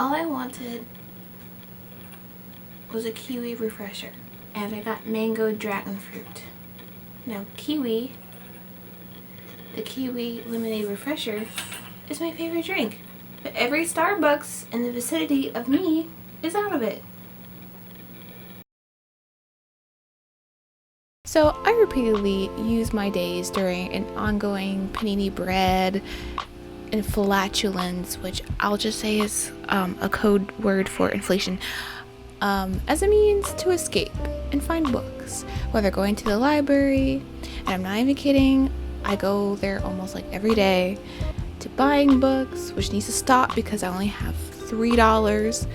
all I wanted was a kiwi refresher, and I got mango dragon fruit. Now the kiwi lemonade refresher is my favorite drink, but every Starbucks in the vicinity of me is out of it. So I repeatedly use my days during an ongoing panini bread and flatulence, which I'll just say is a code word for inflation, as a means to escape and find books, whether going to the library, and I'm not even kidding, I go there almost like every day, to buying books, which needs to stop because I only have $3,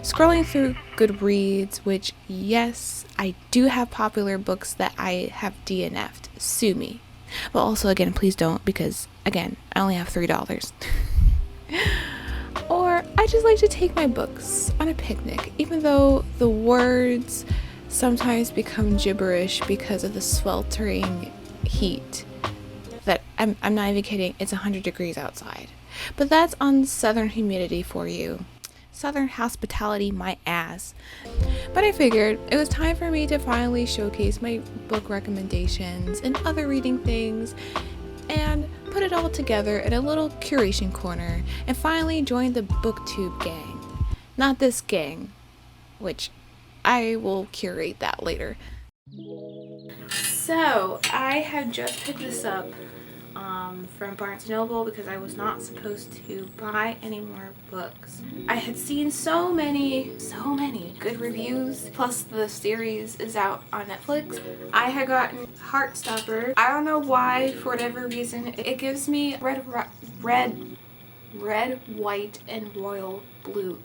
scrolling through Goodreads, which yes, I do have popular books that I have DNF'd, sue me, but also again, please don't, because again, I only have $3. Or I just like to take my books on a picnic, even though the words sometimes become gibberish because of the sweltering heat that I'm not even kidding, it's 100 degrees outside. But that's on southern humidity for you. Southern hospitality, my ass. But I figured it was time for me to finally showcase my book recommendations and other reading things and put it all together in a little curation corner and finally join the booktube gang. Not this gang, which I will curate that later. So I have just picked this up from Barnes & Noble because I was not supposed to buy any more books. I had seen so many good reviews, plus the series is out on Netflix. I had gotten Heartstopper. I don't know why, for whatever reason, it gives me red, white, and royal blue.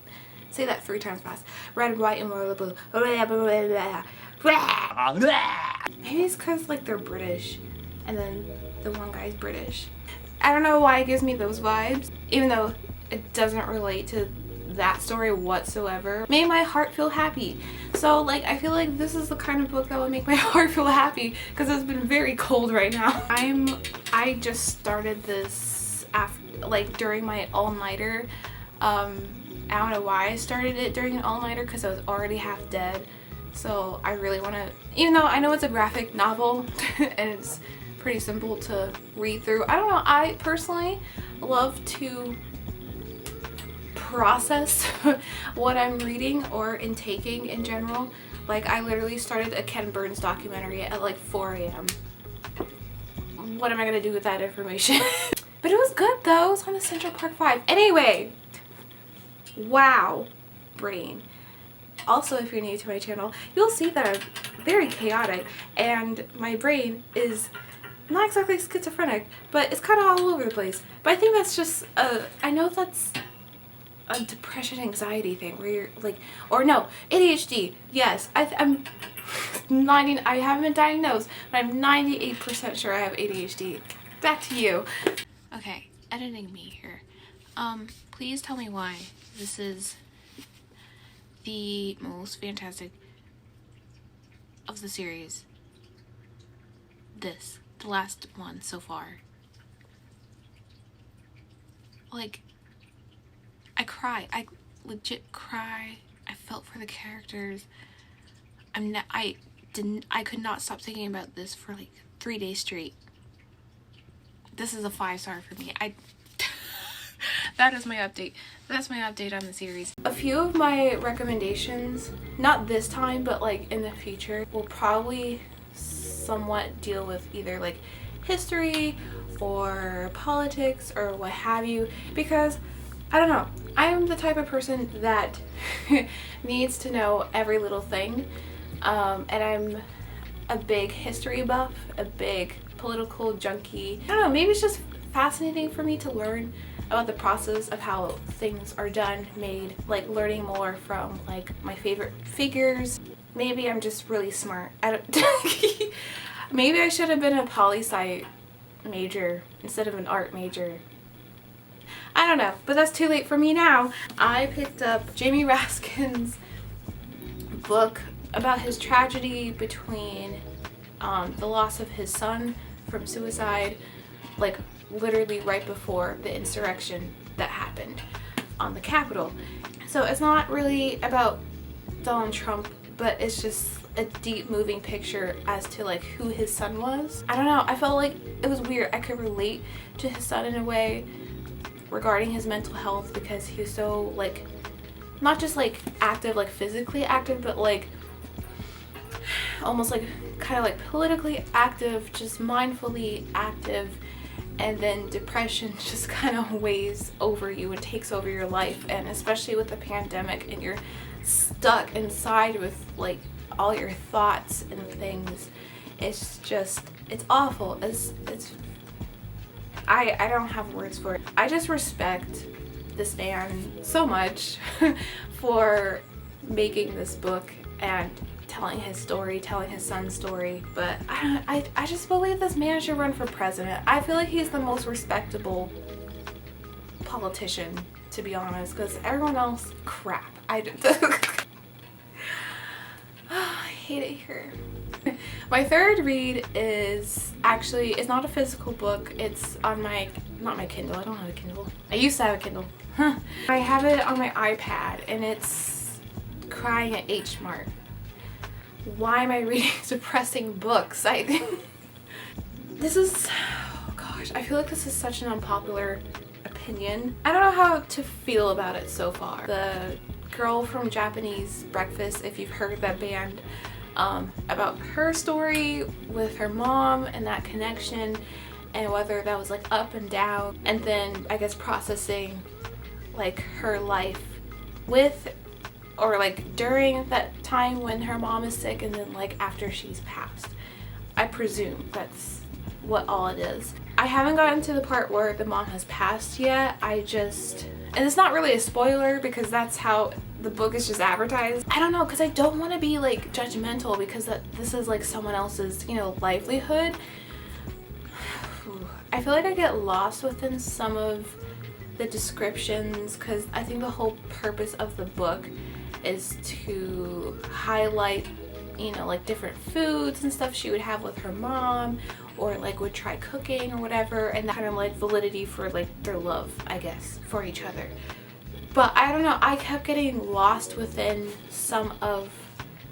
Say that 3 times fast. Red, white, and royal blue. Maybe it's because like they're British, and then the one guy's British. I don't know why it gives me those vibes, even though it doesn't relate to that story whatsoever. Made my heart feel happy. So like I feel like this is the kind of book that would make my heart feel happy because it's been very cold right now. I just started this after, like, during my all-nighter. I don't know why I started it during an all-nighter because I was already half dead. So I really want to, even though I know it's a graphic novel and it's pretty simple to read through. I don't know, I personally love to process what I'm reading or intaking in general. Like I literally started a Ken Burns documentary at like 4 a.m. What am I gonna do with that information? But it was good though, it was on the Central Park 5. Anyway, wow, brain. Also, if you're new to my channel, you'll see that I'm very chaotic and my brain is not exactly schizophrenic, but it's kind of all over the place. But I think that's just I know that's a depression anxiety thing where you're like, or no, ADHD. Yes, I'm 90. I haven't been diagnosed, but I'm 98% sure I have ADHD. Back to you. Okay, editing me here. Please tell me why this is the most fantastic of the series. The last one so far. Like, I cry. I legit cry. I felt for the characters. I could not stop thinking about this for like 3 days straight. This is a 5-star for me. That is my update. That's my update on the series. A few of my recommendations, not this time, but like in the future, will probably somewhat deal with either like history or politics or what have you, because I don't know, I am the type of person that needs to know every little thing, and I'm a big history buff, a big political junkie. I don't know, maybe it's just fascinating for me to learn about the process of how things are done, made, like learning more from like my favorite figures. Maybe I'm just really smart. I don't maybe I should have been a poli-sci major instead of an art major. I don't know, but that's too late for me now. I picked up Jamie Raskin's book about his tragedy between the loss of his son from suicide, like literally right before the insurrection that happened. on the Capitol. So it's not really about Donald Trump, but it's just a deep moving picture as to like who his son was. I don't know, I felt like it was weird. I could relate to his son in a way regarding his mental health, because he was so like, not just like active, like physically active, but like almost like kind of like politically active, just mindfully active. And then depression just kind of weighs over you and takes over your life, and especially with the pandemic and you're stuck inside with like all your thoughts and things, it's awful. I don't have words for it. I just respect this man so much for making this book and telling his story, telling his son's story. But I just believe this man should run for president. I feel like he's the most respectable politician, to be honest, because everyone else, crap. I hate it here. My third read is actually, it's not a physical book. It's on not my Kindle. I don't have a Kindle. I used to have a Kindle. I have it on my iPad, and it's Crying at H Mart. Why am I reading depressing books? This is, oh gosh, I feel like this is such an unpopular opinion. I don't know how to feel about it so far. The girl from Japanese Breakfast, if you've heard that band, about her story with her mom and that connection, and whether that was like up and down, and then I guess processing like her life with, or like during that time when her mom is sick, and then like after she's passed. I presume that's what all it is. I haven't gotten to the part where the mom has passed yet. And it's not really a spoiler because that's how the book is just advertised. I don't know, because I don't want to be like judgmental, because this is like someone else's, you know, livelihood. I feel like I get lost within some of the descriptions, because I think the whole purpose of the book is to highlight, you know, like different foods and stuff she would have with her mom, or like would try cooking or whatever, and that kind of like validity for like their love, I guess, for each other. But I don't know, I kept getting lost within some of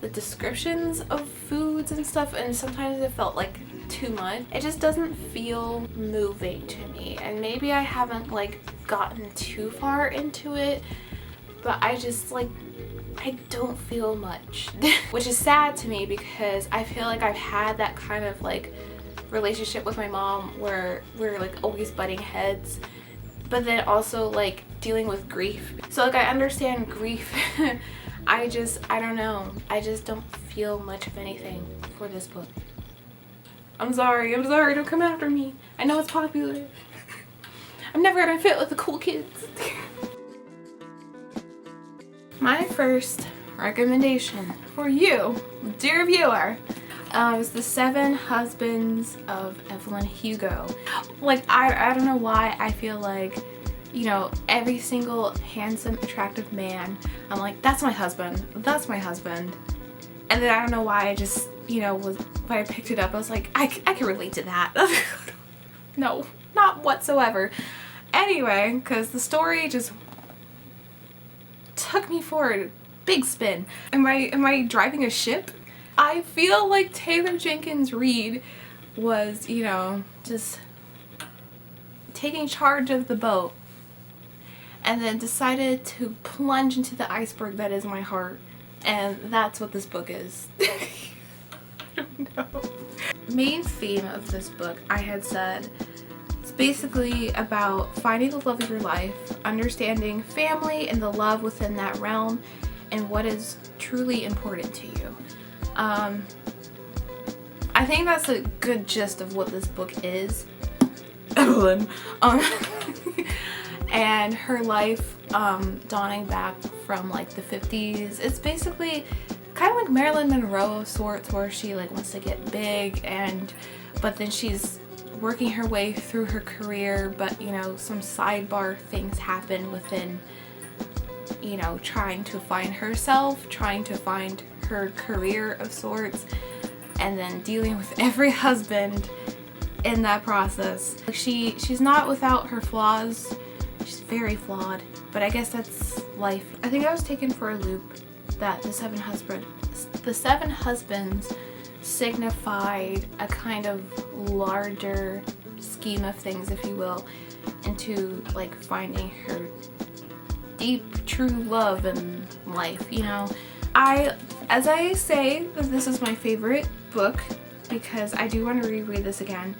the descriptions of foods and stuff, and sometimes it felt like too much. It just doesn't feel moving to me, and maybe I haven't like gotten too far into it, but I just like, I don't feel much. Which is sad to me, because I feel like I've had that kind of like relationship with my mom where we're like always butting heads, but then also like dealing with grief. So like I understand grief. I don't know. I just don't feel much of anything for this book. I'm sorry, don't come after me. I know it's popular. I'm never gonna fit with the cool kids. My first recommendation for you, dear viewer, is The 7 Husbands of Evelyn Hugo. Like, I don't know why I feel like, you know, every single handsome, attractive man, I'm like, that's my husband, that's my husband. And then I don't know why I just, you know, when I picked it up, I was like, I can relate to that. No, not whatsoever. Anyway, because the story just took me for a big spin. Am I driving a ship? I feel like Taylor Jenkins Reid was, you know, just taking charge of the boat, and then decided to plunge into the iceberg that is my heart, and that's what this book is. I don't know. Main theme of this book, I had said, it's basically about finding the love of your life, understanding family and the love within that realm, and what is truly important to you. I think that's a good gist of what this book is. Evelyn. And her life dawning back from like the 50s. It's basically kind of like Marilyn Monroe of sorts, where she like wants to get big, but then she's working her way through her career, but you know, some sidebar things happen within, you know, trying to find herself, trying to find her career of sorts, and then dealing with every husband in that process. She's not without her flaws. She's very flawed, but I guess that's life. I think I was taken for a loop that the seven husbands signified a kind of larger scheme of things, if you will, into like finding her deep true love in life, you know. As I say that this is my favorite book because I do want to reread this again.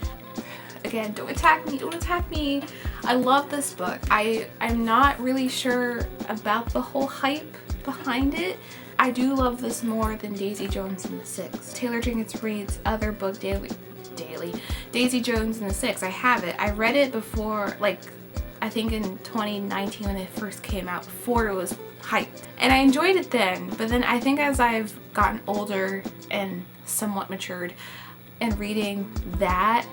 Again, don't attack me. I love this book. I'm not really sure about the whole hype behind it. I do love this more than Daisy Jones and the Six. Taylor Jenkins Reid's other book, Daisy Jones and the Six. I have it. I read it before, like, I think in 2019 when it first came out, before it was hyped. And I enjoyed it then, but then I think as I've gotten older and somewhat matured and reading that,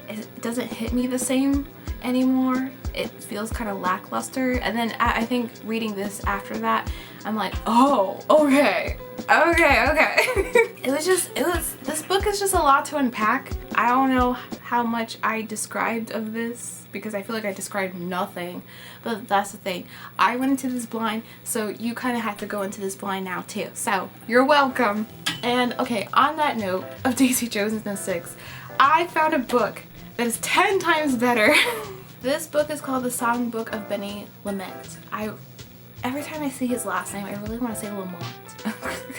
it doesn't hit me the same anymore. It feels kind of lackluster. And then I think reading this after that, I'm like, oh, okay. This book is just a lot to unpack. I don't know how much I described of this because I feel like I described nothing, but that's the thing. I went into this blind, so you kind of have to go into this blind now too. So you're welcome. And okay, on that note of Daisy Jones and the Six, I found a book that is 10 times better. This book is called The Songbook of Benny Lament. Every time I see his last name, I really want to say Lamont.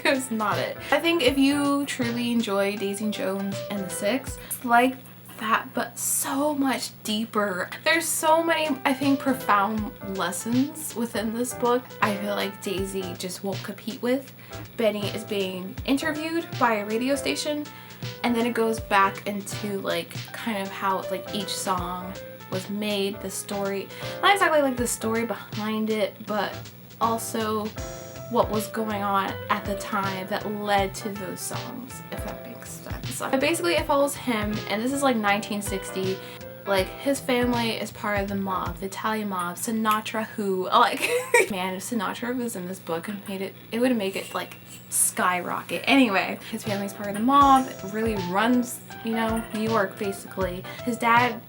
It's not it. I think if you truly enjoy Daisy Jones and the Six, it's like that, but so much deeper. There's so many, I think, profound lessons within this book I feel like Daisy just won't compete with. Benny is being interviewed by a radio station, and then it goes back into like kind of how like each song was made, the story, not exactly like the story behind it, but also what was going on at the time that led to those songs, if that makes sense. But basically it follows him, and this is like 1960. Like, his family is part of the mob, the Italian mob, Sinatra, who, like, man, if Sinatra was in this book and it would make it like skyrocket. Anyway, his family's part of the mob, really runs, you know, New York basically. His dad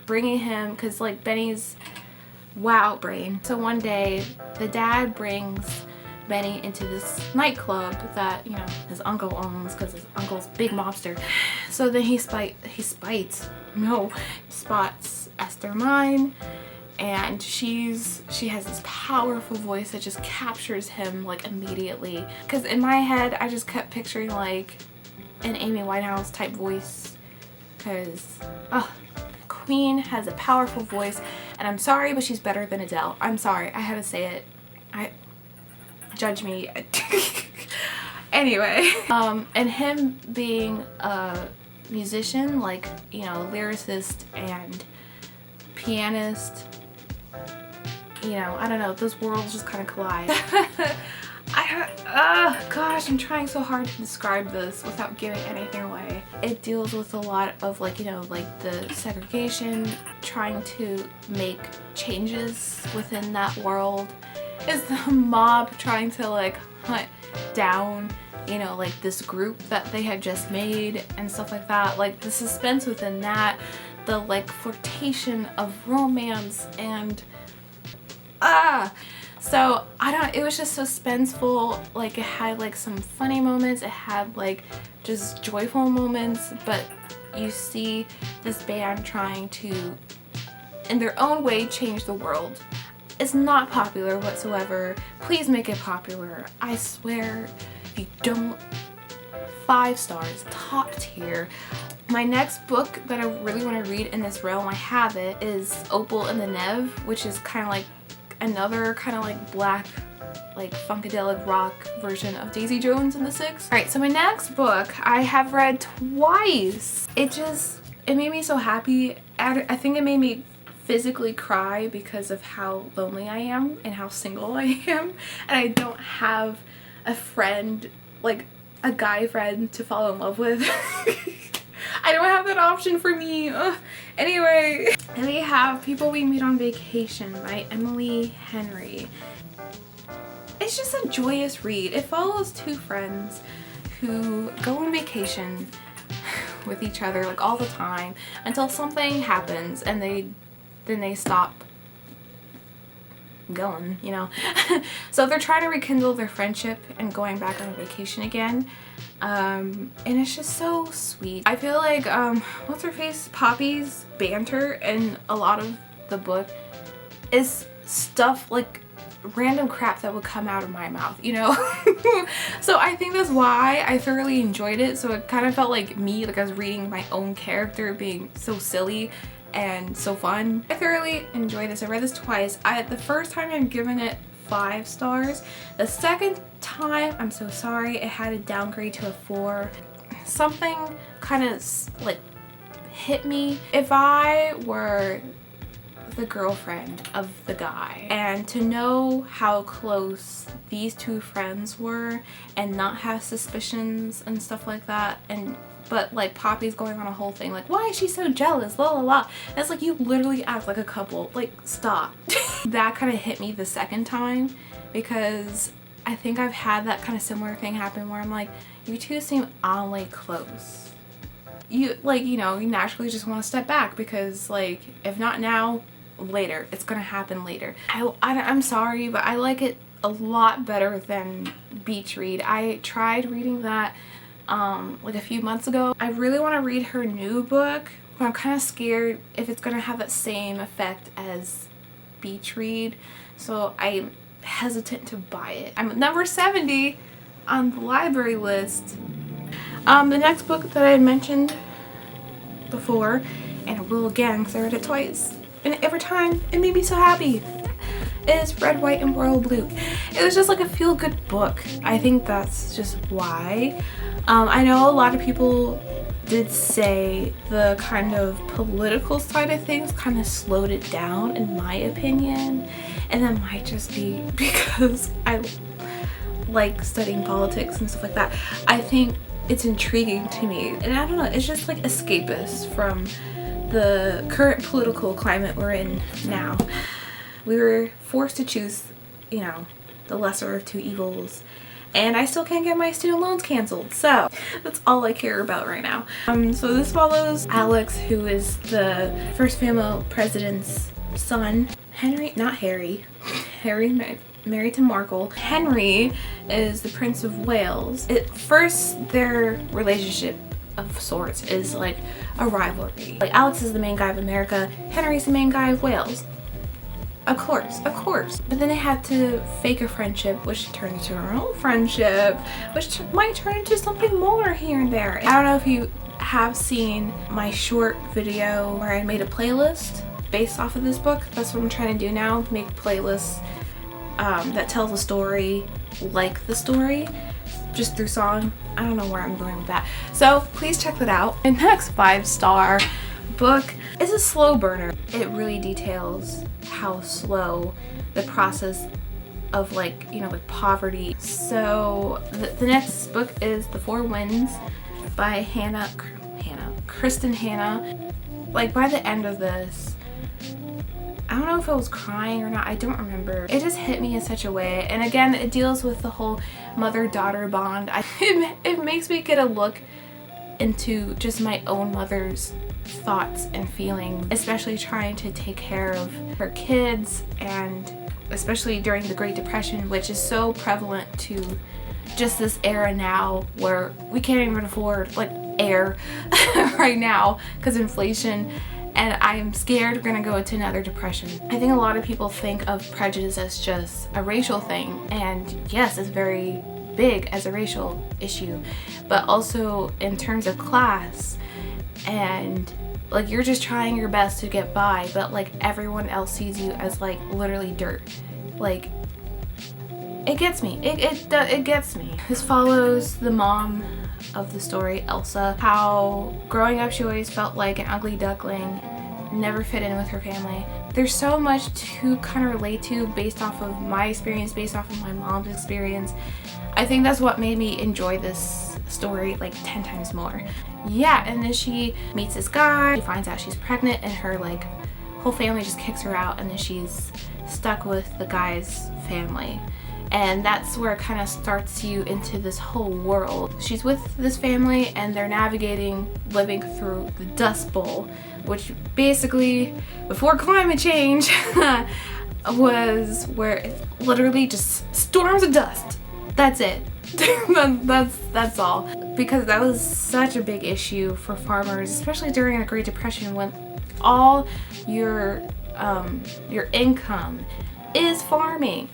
bringing him, because like Benny's wow brain. So one day the dad brings Benny into this nightclub that, you know, his uncle owns because his uncle's a big mobster. So then he spots Esther Mine, and she has this powerful voice that just captures him like immediately. Because in my head I just kept picturing like an Amy Winehouse type voice, because Queen has a powerful voice, and I'm sorry, but she's better than Adele. I'm sorry, I had to say it. Judge me. Anyway, and him being a musician, like, you know, lyricist and pianist, you know, I don't know, those worlds just kind of collide. Gosh, I'm trying so hard to describe this without giving anything away. It deals with a lot of like, you know, like the segregation, trying to make changes within that world. Is the mob trying to like hunt down, you know, like this group that they had just made and stuff like that. Like the suspense within that, the like flirtation of romance, and so it was just suspenseful. Like, it had like some funny moments, it had like just joyful moments, but you see this band trying to, in their own way, change the world. It's not popular whatsoever. Please make it popular. I swear, if you don't, 5 stars, top tier. My next book that I really want to read in this realm, I have it, is Opal and the Nev, which is kind of like another kind of like black, like funkadelic rock version of Daisy Jones and the Six. Alright, so my next book I have read twice. It made me so happy. I think it made me physically cry because of how lonely I am and how single I am, and I don't have a friend, like a guy friend, to fall in love with. I don't have that option for me. Ugh. Anyway, and we have People We Meet on Vacation by Emily Henry. It's just a joyous read. It follows 2 friends who go on vacation with each other like all the time until something happens, and then they stop going, you know. So they're trying to rekindle their friendship and going back on vacation again. And it's just so sweet. I feel like what's her face, Poppy's banter in a lot of the book is stuff like random crap that would come out of my mouth, you know. So I think that's why I thoroughly enjoyed it. So it kind of felt like me, like I was reading my own character being so silly and so fun. I thoroughly enjoyed this. I read this twice. The first time I've given it 5 stars. The second time, I'm so sorry, it had a downgrade to a 4. Something kind of like hit me. If I were the girlfriend of the guy, and to know how close these two friends were and not have suspicions and stuff like that, but like Poppy's going on a whole thing like, why is she so jealous, la la la. And it's like, you literally act like a couple, like stop. That kind of hit me the second time, because I think I've had that kind of similar thing happen where I'm like, you two seem oddly close. You like, you know, you naturally just want to step back because like, if not now, later. It's gonna happen later. I'm sorry, but I like it a lot better than Beach Read. I tried reading that like a few months ago. I really want to read her new book, but I'm kind of scared if it's gonna have that same effect as Beach Read, so I'm hesitant to buy it. I'm at number 70 on the library list. The next book that I had mentioned before, and I will again because I read it twice, and every time it made me so happy, is Red, White, and Royal Blue. It was just like a feel-good book. I think that's just why. I know a lot of people did say the kind of political side of things kind of slowed it down, in my opinion, and that might just be because I like studying politics and stuff like that. I think it's intriguing to me, and I don't know, it's just like escapist from the current political climate we're in now. We were forced to choose, you know, the lesser of two evils, and I still can't get my student loans canceled, so that's all I care about right now. So this follows Alex, who is the first female president's son. Henry, not Harry. Harry married to Markle. Henry is the Prince of Wales. At first, their relationship of sorts is like a rivalry. Like, Alex is the main guy of America, Henry's the main guy of Wales. Of course. But then they had to fake a friendship, which turned into a real friendship, which might turn into something more here and there. I don't know if you have seen my short video where I made a playlist based off of this book. That's what I'm trying to do now, make playlists that tell the story like the story, just through song. I don't know where I'm going with that. So please check that out. The next 5-star book is a slow burner. It really details how slow the process of, like, you know, like poverty. So the next book is The Four Winds by Kristen Hanna. Like, by the end of this, I don't know if I was crying or not, I don't remember. It just hit me in such a way, and again, it deals with the whole mother-daughter bond. It makes me get a look into just my own mother's thoughts and feelings, especially trying to take care of her kids, and especially during the Great Depression, which is so prevalent to just this era now, where we can't even afford like air right now because inflation, and I'm scared we're gonna go into another depression. I think a lot of people think of prejudice as just a racial thing, and yes, it's very big as a racial issue, but also in terms of class, and like, you're just trying your best to get by, but like everyone else sees you as like literally dirt. Like, it gets me. It gets me. This follows the mom of the story, Elsa, how growing up she always felt like an ugly duckling, never fit in with her family. There's so much to kind of relate to based off of my experience, based off of my mom's experience. I think that's what made me enjoy this story like 10 times more. Yeah, and then she meets this guy, she finds out she's pregnant, and her like whole family just kicks her out, and then she's stuck with the guy's family. And that's where it kind of starts you into this whole world. She's with this family and they're navigating, living through the Dust Bowl, which basically, before climate change, was where it literally just storms of dust. That's it. that's all. Because that was such a big issue for farmers, especially during the Great Depression, when all your income is farming,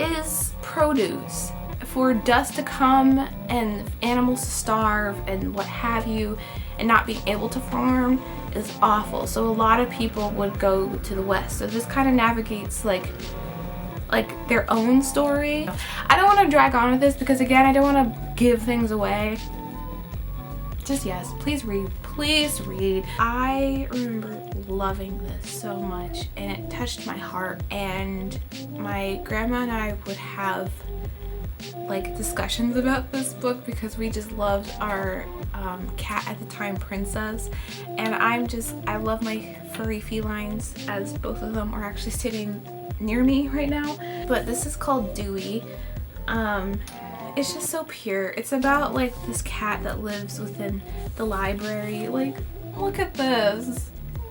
is produce. For dust to come and animals to starve and what have you, and not being able to farm is awful. So a lot of people would go to the West. So this kind of navigates like their own story. I don't want to drag on with this because, again, I don't want to give things away. Just yes, please read. Please read. I remember loving this so much, and it touched my heart. And my grandma and I would have like discussions about this book because we just loved our cat at the time, Princess. And I love my furry felines, as both of them are actually sitting near me right now. But this is called Dewey. It's just so pure. It's about like this cat that lives within the library. Like, look at this.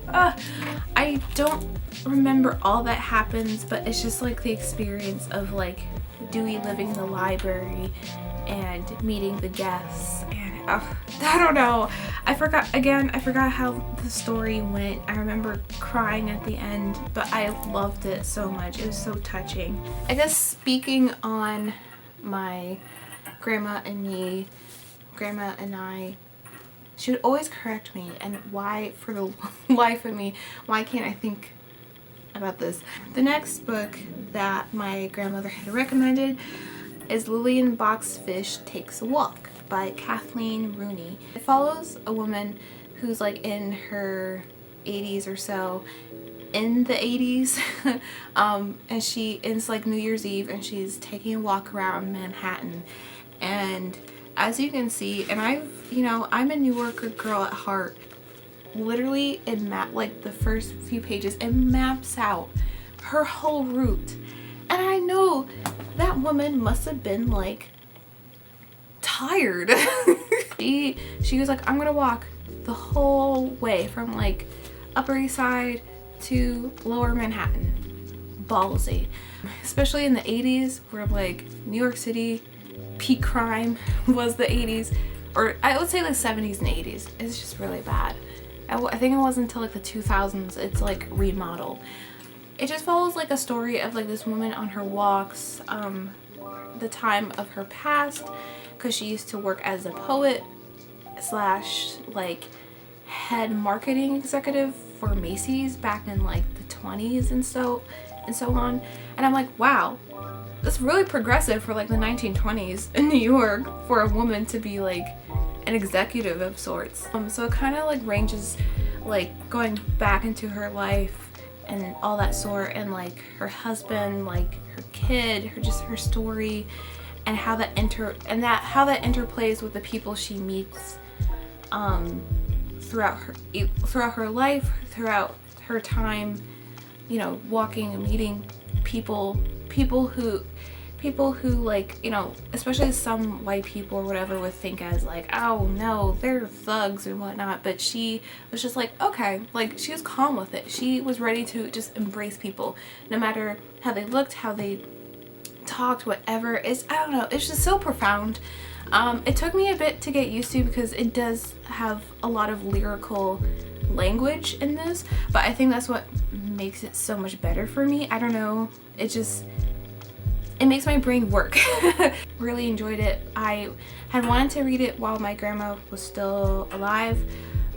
I don't remember all that happens, but it's just like the experience of like Dewey living in the library and meeting the guests. And I don't know. I forgot how the story went. I remember crying at the end, but I loved it so much. It was so touching. I guess speaking on my grandma and I, she would always correct me, and why, for the life of me, why can't I think about this? The next book that my grandmother had recommended is Lillian Boxfish Takes a Walk by Kathleen Rooney. It follows a woman who's like in her 80s or so, in the 80s, and it's like New Year's Eve, and she's taking a walk around Manhattan. And as you can see, and I'm a New Yorker girl at heart, literally like the first few pages, it maps out her whole route. And I know that woman must have been like tired. she was like, I'm gonna walk the whole way from like Upper East Side to Lower Manhattan. Ballsy. Especially in the 80s, where like New York City peak crime was the 80s, or I would say like 70s and 80s. It's just really bad. I think it wasn't until like the 2000s it's like remodeled. It just follows like a story of like this woman on her walks, the time of her past, because she used to work as a poet / like head marketing executive for Macy's back in like the 20s and so on. And I'm like, wow, that's really progressive for like the 1920s in New York for a woman to be like an executive of sorts. So it kind of like ranges like going back into her life and all that sort, and like her husband, like her kid, her story, and how that interplays with the people she meets throughout her life, throughout her time, walking and meeting people who like, especially some white people or whatever would think as like, oh no, they're thugs and whatnot. But she was just like, okay, like she was calm with it. She was ready to just embrace people, no matter how they looked, how they talked, whatever. I don't know, it's just so profound. It took me a bit to get used to because it does have a lot of lyrical language in this, but I think that's what makes it so much better for me. I don't know, it makes my brain work. Really enjoyed it. I had wanted to read it while my grandma was still alive,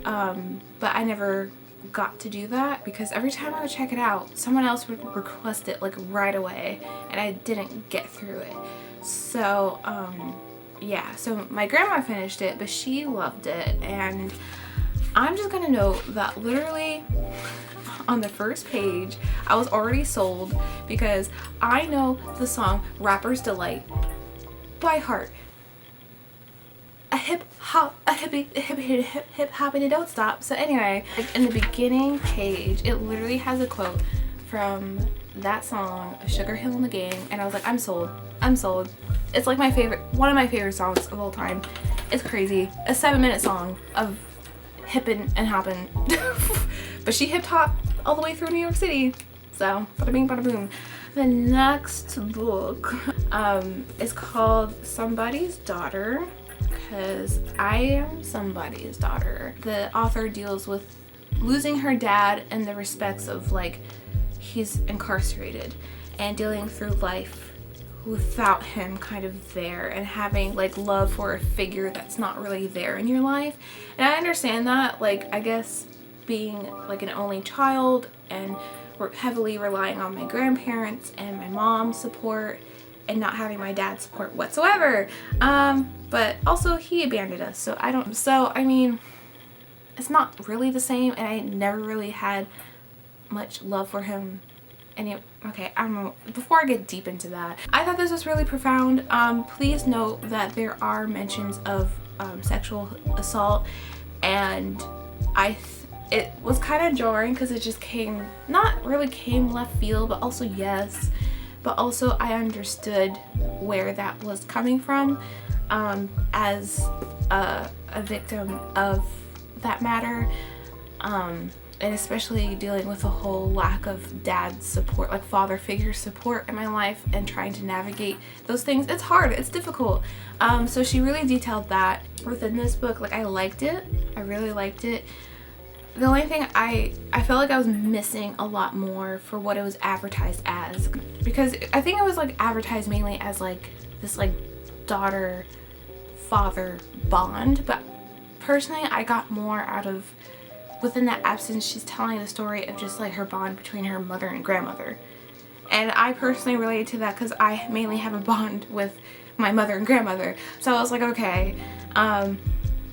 but I never got to do that because every time I would check it out, someone else would request it like right away, and I didn't get through it. So yeah, so my grandma finished it, but she loved it, and I'm just gonna note that literally on the first page I was already sold because I know the song Rapper's Delight by heart. A hip hop, a hippie, hip hop, and it don't stop. So anyway, like in the beginning page, it literally has a quote from that song, Sugar Hill and the Gang, and I was like, I'm sold. It's like one of my favorite songs of all time. It's crazy. A 7-minute song of hippin' and hoppin'. But she hip hop all the way through New York City. So, bada bing, bada boom. The next book is called Somebody's Daughter, because I am somebody's daughter. The author deals with losing her dad in the respects of like he's incarcerated and dealing through life without him kind of there, and having like love for a figure that's not really there in your life. And I understand that, like, I guess being like an only child and heavily relying on my grandparents and my mom's support and not having my dad's support whatsoever, but also he abandoned us, so I mean, it's not really the same, and I never really had much love for him. And okay, I don't know, before I get deep into that, I thought this was really profound. Please note that there are mentions of sexual assault, and it was kind of jarring because it just not really came left field, but also yes, but also I understood where that was coming from as a victim of that matter, and especially dealing with the whole lack of dad support, like father figure support in my life, and trying to navigate those things. It's hard, it's difficult. So she really detailed that within this book. Like, I liked it, I really liked it. The only thing I felt like I was missing a lot more for what it was advertised as, because I think it was like advertised mainly as like this like daughter father bond, but personally I got more out of, within that absence, she's telling the story of just like her bond between her mother and grandmother. And I personally related to that because I mainly have a bond with my mother and grandmother, so I was like, okay.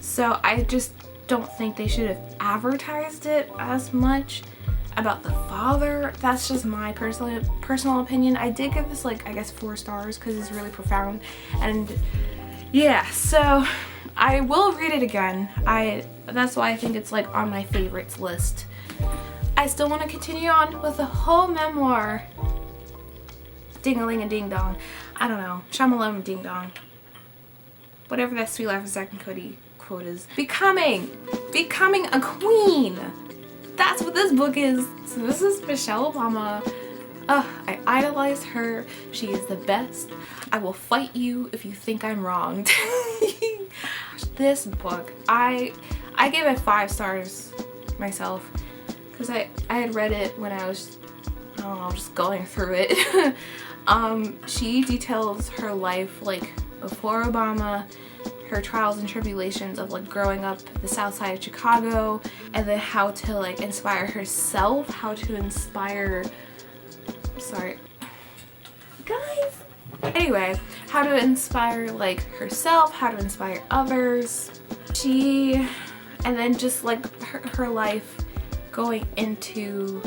So I just don't think they should have advertised it as much about the father. That's just my personal opinion. I did give this like, I guess, 4 stars because it's really profound. And yeah, so I will read it again. That's why I think it's like on my favorites list. I still want to continue on with the whole memoir. Ding-a-ling and ding-dong. I don't know. Shamalum ding-dong. Whatever that Sweet Life of Zack and Cody quote is. Becoming a queen. That's what this book is. So this is Michelle Obama. I idolize her. She is the best. I will fight you if you think I'm wrong. This book, I gave it 5 stars myself because I had read it when I was, I don't know, just going through it. She details her life like before Obama, her trials and tribulations of like growing up the south side of Chicago, and then how to like inspire herself, how to inspire, sorry guys, anyway, how to inspire like herself, how to inspire others. And then just like her life going into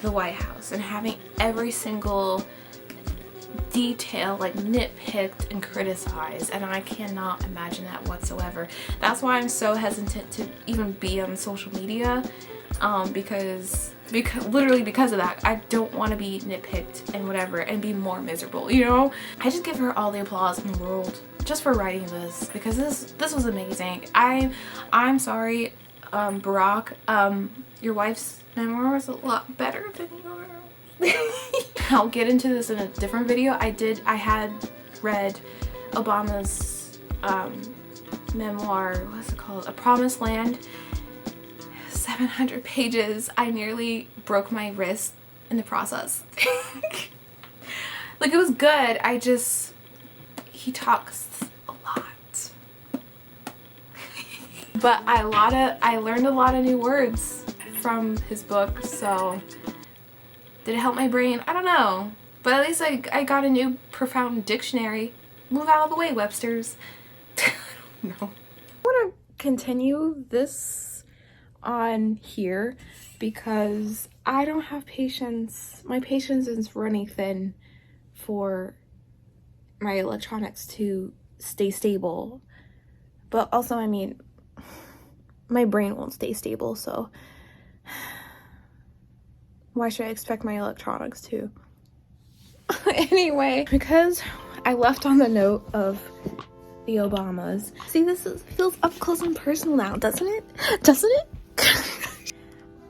the White House and having every single detail like nitpicked and criticized, and I cannot imagine that whatsoever. That's why I'm so hesitant to even be on social media, because literally because of that. I don't want to be nitpicked and whatever and be more miserable, you know? I just give her all the applause in the world just for writing this, because this was amazing. I'm sorry, Barack, your wife's memoir was a lot better than yours. I'll get into this in a different video. I had read Obama's memoir, what's it called? A Promised Land. 700 pages. I nearly broke my wrist in the process. Like, it was good. He talks a lot. But I learned a lot of new words from his book, so did it help my brain? I don't know. But at least I got a new profound dictionary. Move out of the way, Websters. I don't know. I want to continue this on here because I don't have patience. My patience is running thin for my electronics to stay stable. But also, I mean, my brain won't stay stable, so why should I expect my electronics to? Anyway, because I left on the note of the Obamas. See, feels up close and personal now, doesn't it? Doesn't it?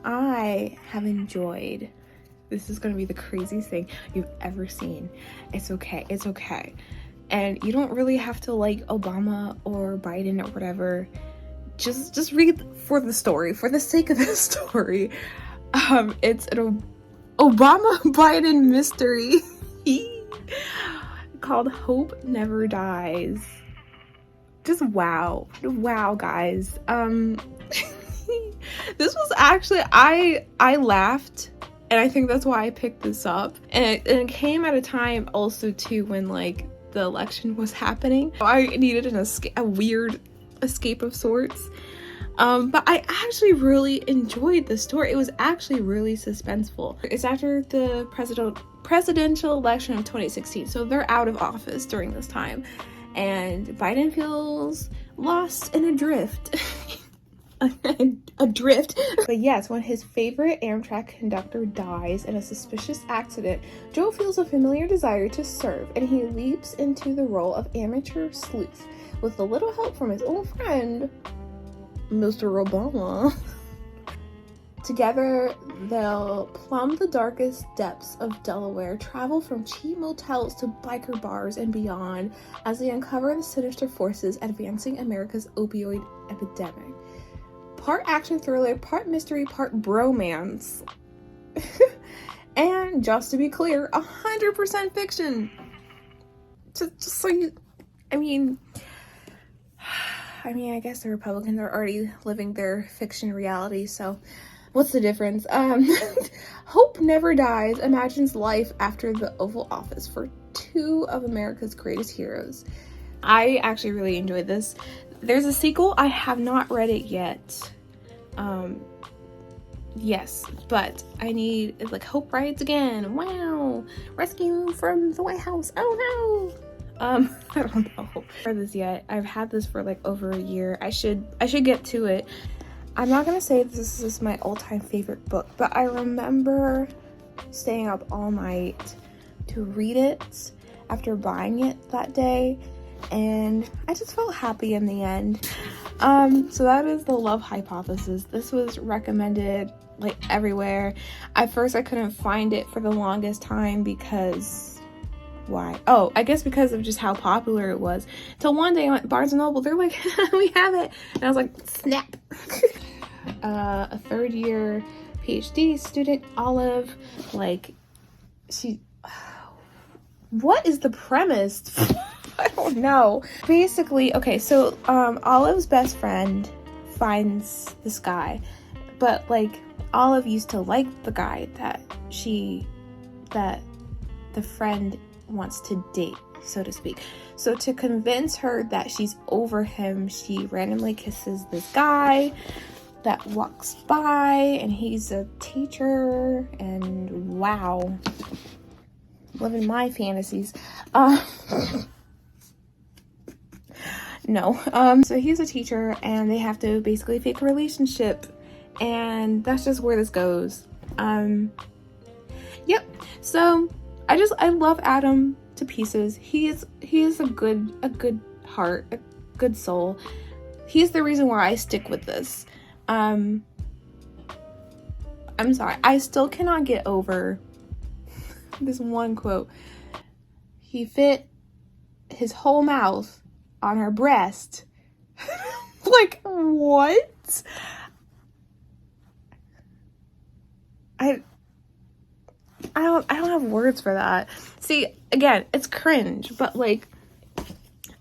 I have enjoyed this is gonna be the craziest thing you've ever seen. It's okay, it's okay. And you don't really have to like Obama or Biden or whatever. Just read for the story, for the sake of the story. It's an Obama-Biden mystery called Hope Never Dies. Just wow, guys. This was actually, I laughed, and I think that's why I picked this up. And it came at a time also too when like the election was happening. I needed a weird escape of sorts. But I actually really enjoyed the story. It was actually really suspenseful. It's after the presidential election of 2016, so they're out of office during this time, and Biden feels lost and adrift. Adrift. But yes, when his favorite Amtrak conductor dies in a suspicious accident, Joe feels a familiar desire to serve, and he leaps into the role of amateur sleuth with a little help from his old friend Mr. Obama. Together, they'll plumb the darkest depths of Delaware, travel from cheap motels to biker bars and beyond as they uncover the sinister forces advancing America's opioid epidemic. Part action thriller, part mystery, part bromance. And just to be clear, 100% fiction. Just so you, I mean, I guess the Republicans are already living their fiction reality, so what's the difference? Hope Never Dies imagines life after the Oval Office for two of America's greatest heroes. I actually really enjoyed this. There's a sequel. I have not read it yet. Yes, but I need, like, Hope rides again. Wow. Rescue from the White House. Oh no. I don't know for this yet. I've had this for like over a year. I should get to it. I'm not gonna say this is my all-time favorite book, but I remember staying up all night to read it after buying it that day, and I just felt happy in the end. So that is The Love Hypothesis. This was recommended like everywhere. At first I couldn't find it for the longest time because why? Oh, I guess because of just how popular it was. Till one day I went Barnes & Noble, they're like, we have it. And I was like, snap. A third year PhD student, Olive, like, what is the premise? I don't know. Basically, okay, so Olive's best friend finds this guy, but like Olive used to like the guy that the friend wants to date, so to speak. So to convince her that she's over him, she randomly kisses this guy that walks by, and he's a teacher, and wow, living my fantasies. No, so he's a teacher, and they have to basically fake a relationship, and that's just where this goes. Yep. So I love Adam to pieces. He is a good heart, a good soul. He's the reason why I stick with this. I'm sorry, I still cannot get over this one quote. He fit his whole mouth on her breast. Like, what? I don't have words for that. See, again, it's cringe, but like,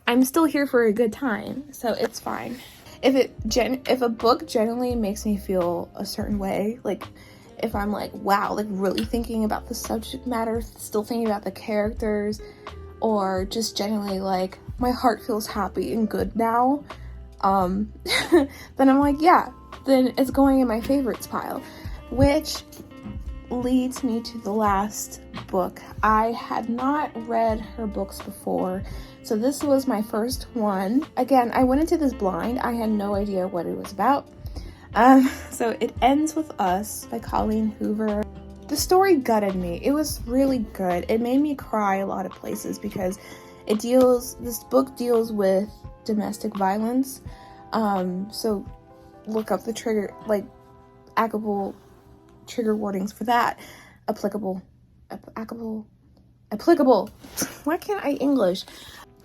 I'm still here for a good time, so it's fine. If a book genuinely makes me feel a certain way, like if I'm like, wow, like really thinking about the subject matter, still thinking about the characters, or just genuinely like my heart feels happy and good now, then I'm like, yeah, then it's going in my favorites pile, which leads me to the last book. I had not read her books before, so this was my first one. Again, I went into this blind. I had no idea what it was about. So It Ends With Us by Colleen Hoover. The story gutted me. It was really good. It made me cry a lot of places because this book deals with domestic violence. So look up the applicable trigger warnings for that. applicable. Applicable. Why can't I English?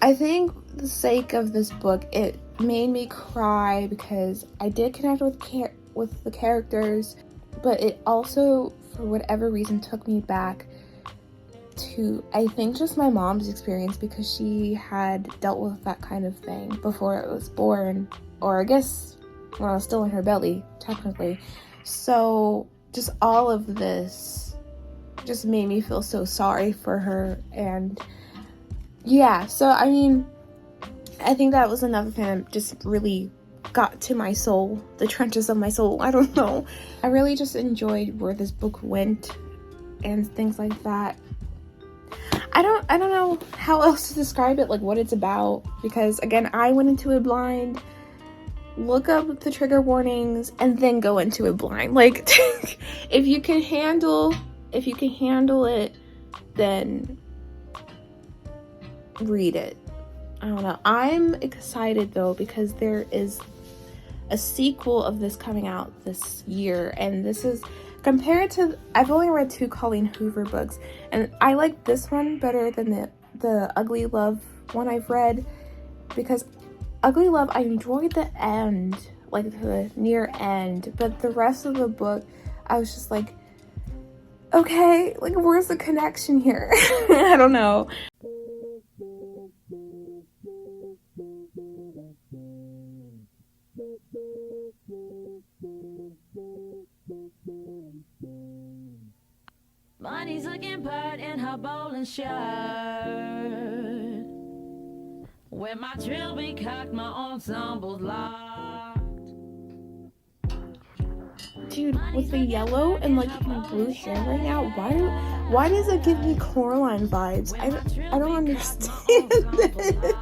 I think the sake of this book, it made me cry because I did connect with the characters, but it also, for whatever reason, took me back to, I think, just my mom's experience, because she had dealt with that kind of thing before it was born, or I guess when I was still in her belly, technically. So just all of this just made me feel so sorry for her. And yeah, so I mean, I think that was another thing that just really got to my soul, the trenches of my soul. I don't know. I really just enjoyed where this book went and things like that. I don't know how else to describe it, like what it's about, because again, I went into it blind. Look up the trigger warnings and then go into it blind. Like if you can handle it, then read it. I don't know. I'm excited though, because there is a sequel of this coming out this year, and this is compared to, I've only read 2 Colleen Hoover books, and I like this one better than the Ugly Love one I've read, because Ugly Love, I enjoyed the end, like the near end, but the rest of the book, I was just like, okay, like where's the connection here? I don't know. Money's looking pert in her bowling shirt. When my Trilby cocked, my ensemble's locked. Dude, with the yellow and like my blue hair right now, why does it give me Coraline vibes? I don't understand it.